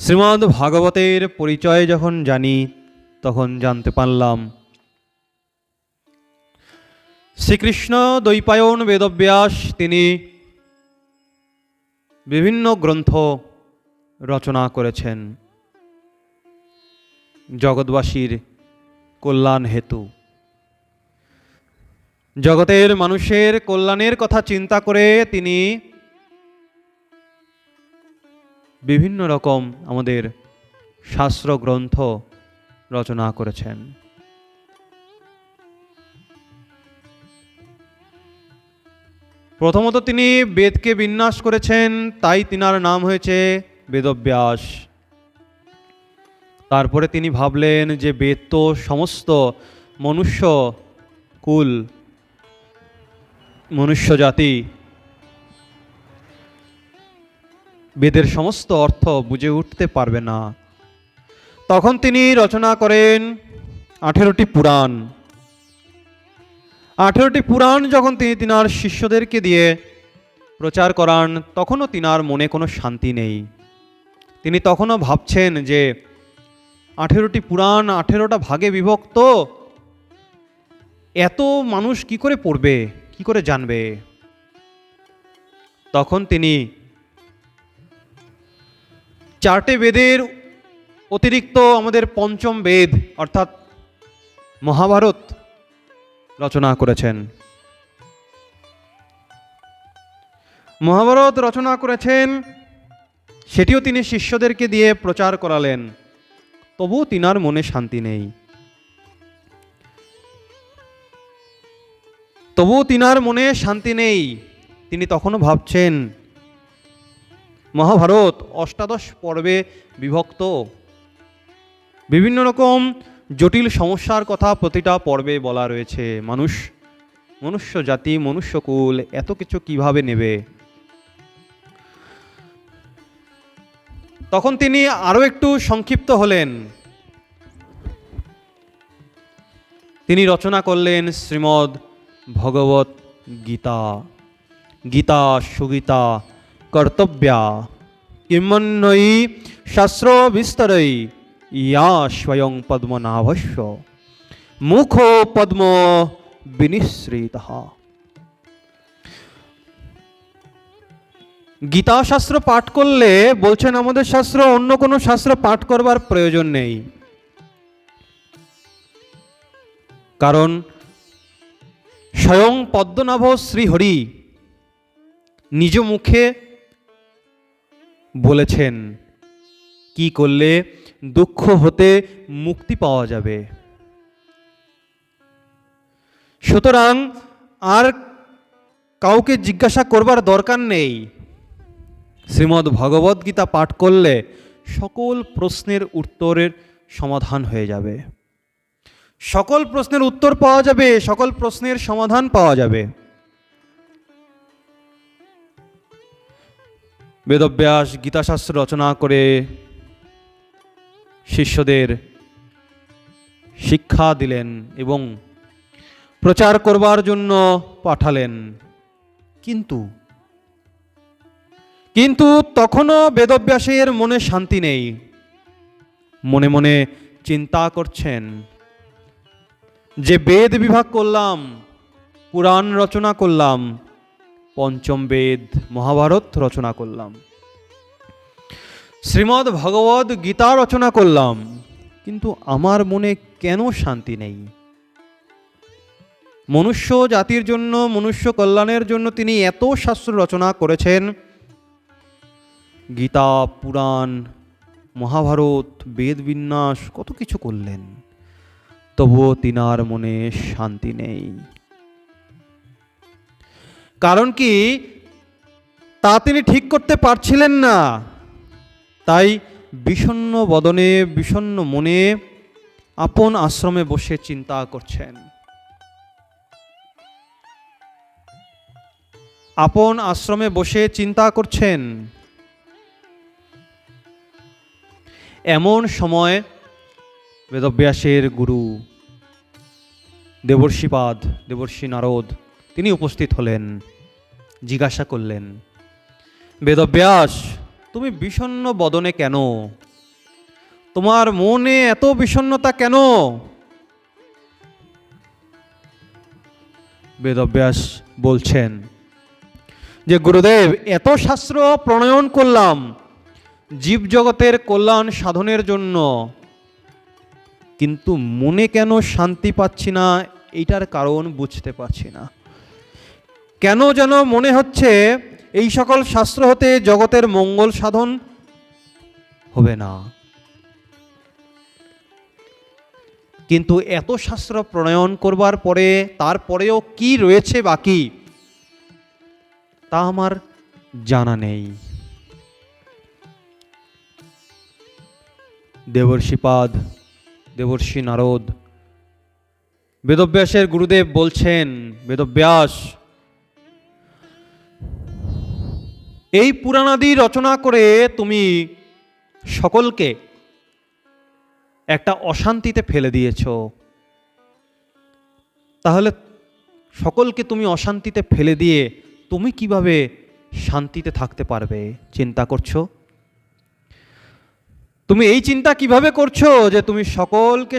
শ্রীমদ্ ভাগবতের পরিচয় যখন জানি তখন জানতে পারলাম শ্রীকৃষ্ণ দ্বৈপায়ন বেদব্যাস তিনি বিভিন্ন গ্রন্থ রচনা করেছেন জগৎবাসীর কল্যাণ হেতু। জগতের মানুষের কল্যাণের কথা চিন্তা করে তিনি বিভিন্ন রকম আমাদের শাস্ত্র গ্রন্থ রচনা করেছেন। প্রথমত তিনি বেদকে বিন্যাস করেছেন, তাই তিনার নাম হয়েছে বেদব্যাস। তারপরে তিনি ভাবলেন যে বেদ তো সমস্ত মনুষ্য কুল মনুষ্য জাতি বেদের সমস্ত অর্থ বুঝে উঠতে পারবে না। তখন তিনি রচনা করেন 18টি পুরাণ। 18টি পুরাণ যখন তিনি তিনার শিষ্যদেরকে দিয়ে প্রচার করান তখনও তিনার মনে কোনো শান্তি নেই। তিনি তখনও ভাবছেন যে 18টি পুরাণ 18টা ভাগে বিভক্ত, এত মানুষ কি করে পড়বে, কি করে জানবে। তখন তিনি 4টে বেদের অতিরিক্ত আমাদের পঞ্চম বেদ অর্থাৎ মহাভারত রচনা করেছেন। মহাভারত রচনা করেছেন, সেটিও তিনি শিষ্যদেরকে দিয়ে প্রচার করালেন। তবুও তিনার মনে শান্তি নেই। তিনি তখনও ভাবছেন মহাভারত 18 পর্বে বিভক্ত, বিভিন্ন রকম জটিল সমস্যার কথা প্রতিটা পর্বে বলা রয়েছে। মনুষ্য জাতি মনুষ্যকুল এত কিছু কিভাবে নেবে। তখন তিনি আরো একটু সংক্ষিপ্ত হলেন। তিনি রচনা করলেন শ্রীমদ্ ভগবত গীতা। গীতা সুগীতা কর্তব্যা কিমন্বয়ী শাস্ত্র বিস্তরৈ ইয়া স্বয়ং পদ্মনাভস্য মুখো পদ্ম বিনিসৃতঃ। গীতা শাস্ত্র পাঠ করলে বলছেন আমাদের শাস্ত্র অন্য কোনো শাস্ত্র পাঠ করবার প্রয়োজন নেই, কারণ স্বয়ং পদ্মনাভ শ্রীহরি নিজ মুখে বলেছেন কি করলে দুঃখ হতে মুক্তি পাওয়া যাবে। সুতরাং আর কাউকে জিজ্ঞাসা করবার দরকার নেই। শ্রীমদ্ ভগবত গীতা পাঠ করলে সকল প্রশ্নের উত্তরের সমাধান হয়ে যাবে, সকল প্রশ্নের উত্তর পাওয়া যাবে, সকল প্রশ্নের সমাধান পাওয়া যাবে। বেদব্যাস গীতাশাস্ত্র রচনা করে শিষ্যদের শিক্ষা দিলেন এবং প্রচার করবার জন্য পাঠালেন। কিন্তু তখনও বেদব্যাসের মনে শান্তি নেই। মনে মনে চিন্তা করছেন যে বেদ বিভাগ করলাম, পুরাণ রচনা করলাম, পঞ্চম বেদ মহাভারত রচনা করলাম, শ্রীমদ্ ভগবদ গীতা রচনা করলাম, কিন্তু আমার মনে কেন শান্তি নেই। মনুষ্য জাতির জন্য মনুষ্য কল্যাণের জন্য তিনি এত শাস্ত্র রচনা করেছেন, গীতা পুরাণ মহাভারত বেদ বিন্যাস কত কিছু করলেন, তবুও তিনার মনে শান্তি নেই। কারণ কি তা তিনি ঠিক করতে পারছিলেন না। তাই বিষণ্ণ বদনে বিষণ্ণ মনে আপন আশ্রমে বসে চিন্তা করছেন। আপন আশ্রমে বসে চিন্তা করছেন। এমন সময় বেদব্যাসের গুরু দেবর্ষি নারদ তিনি উপস্থিত হলেন। জিজ্ঞাসা করলেন, বেদব্যাস তুমি বিষণ্ণ বদনে কেন, তোমার মনে এত বিষণ্ণতা কেন? বেদব্যাস বলছেন যে গুরুদেব, এত শাস্ত্র প্রণয়ন করলাম জীবজগতের কল্যাণ সাধনের জন্য, কিন্তু মনে কেন শান্তি পাচ্ছি না, এইটার কারণ বুঝতে পারছি না। কেন যেন মনে হচ্ছে এই সকল শাস্ত্র হতে জগতের মঙ্গল সাধন হবে না। কিন্তু এত শাস্ত্র প্রণয়ন করবার পরে তারপরেও কি রয়েছে বাকি, তা আমার জানা নেই। দেবর্ষিপাদ, দেবর্ষি নারদ, বেদব্যাসের গুরুদেব বলছেন, বেদব্যাস, এই পুরাণাদি রচনা করে তুমি সকলকে একটা অশান্তিতে ফেলে দিয়েছ। তাহলে সকলকে তুমি অশান্তিতে ফেলে দিয়ে তুমি কিভাবে শান্তিতে থাকতে পারবে চিন্তা করছো? তুমি এই চিন্তা কিভাবে করছো যে তুমি সকলকে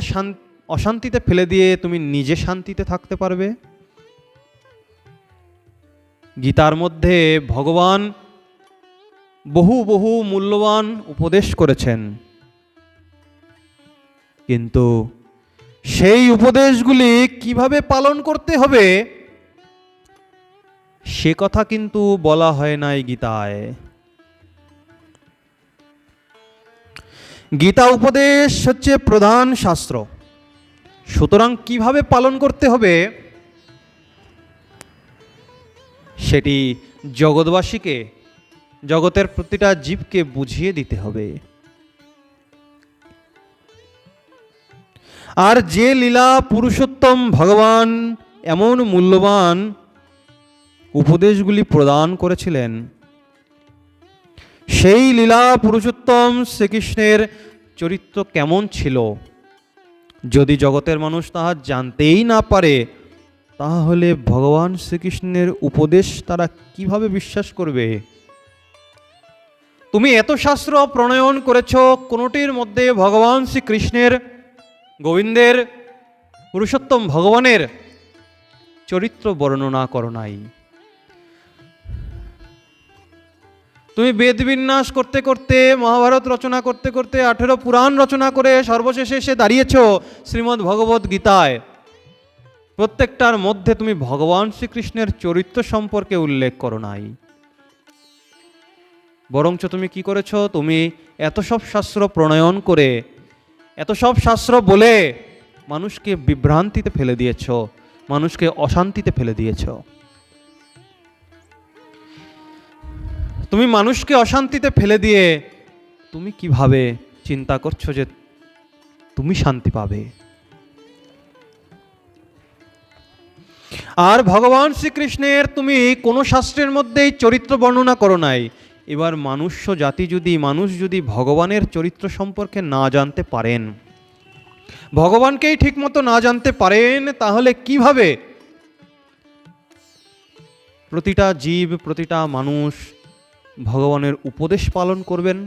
অশান্তিতে ফেলে দিয়ে তুমি নিজে শান্তিতে থাকতে পারবে? গীতার মধ্যে ভগবান বহু বহু মূল্যবান উপদেশ করেছেন, কিন্তু সেই উপদেশগুলি কিভাবে পালন করতে হবে সে কথা কিন্তু বলা হয় নাই গীতায়। গীতা উপদেশ হচ্ছে প্রধান শাস্ত্র, সুতরাং কিভাবে পালন করতে হবে সেটি জগৎবাসীকে, জগতের প্রতিটা জীবকে বুঝিয়ে দিতে হবে। আর যে লীলা পুরুষোত্তম ভগবান এমন মূল্যবান উপদেশগুলি প্রদান করেছিলেন, সেই লীলা পুরুষোত্তম শ্রীকৃষ্ণের চরিত্র কেমন ছিল যদি জগতের মানুষ তাহা জানতেই না পারে, তাহলে ভগবান শ্রীকৃষ্ণের উপদেশ তারা কিভাবে বিশ্বাস করবে? তুমি এত শাস্ত্র প্রণয়ন করেছ, কোনোটির মধ্যে ভগবান শ্রীকৃষ্ণের, গোবিন্দের, পুরুষোত্তম ভগবানের চরিত্র বর্ণনা করো নাই। তুমি বেদ বিন্যাস করতে করতে, মহাভারত রচনা করতে করতে, 18 পুরাণ রচনা করে সর্বশেষে এসে দাঁড়িয়েছ শ্রীমদ্ ভগবত গীতায়। প্রত্যেকটার মধ্যে তুমি ভগবান শ্রীকৃষ্ণের চরিত্র সম্পর্কে উল্লেখ করো নাই, বরঞ্চ তুমি কি করেছ? তুমি এত সব শাস্ত্র প্রণয়ন করে, এত সব শাস্ত্র বলে মানুষকে বিভ্রান্তিতে ফেলে দিয়েছ, মানুষকে অশান্তিতে ফেলে দিয়েছ। তুমি মানুষকে অশান্তিতে ফেলে দিয়ে তুমি কিভাবে চিন্তা করছো যে তুমি শান্তি পাবে? আর ভগবান শ্রীকৃষ্ণের তুমি কোনো শাস্ত্রের মধ্যেই চরিত্র বর্ণনা করো নাই। এবার মানুষ যদি ভগবানের চরিত্র সম্পর্কে না জানতে পারেন, ভগবানকেই ঠিকমতো না জানতে পারেন, তাহলে কিভাবে প্রতিটা জীব, প্রতিটা মানুষ ভগবানের উপদেশ পালন করবেন?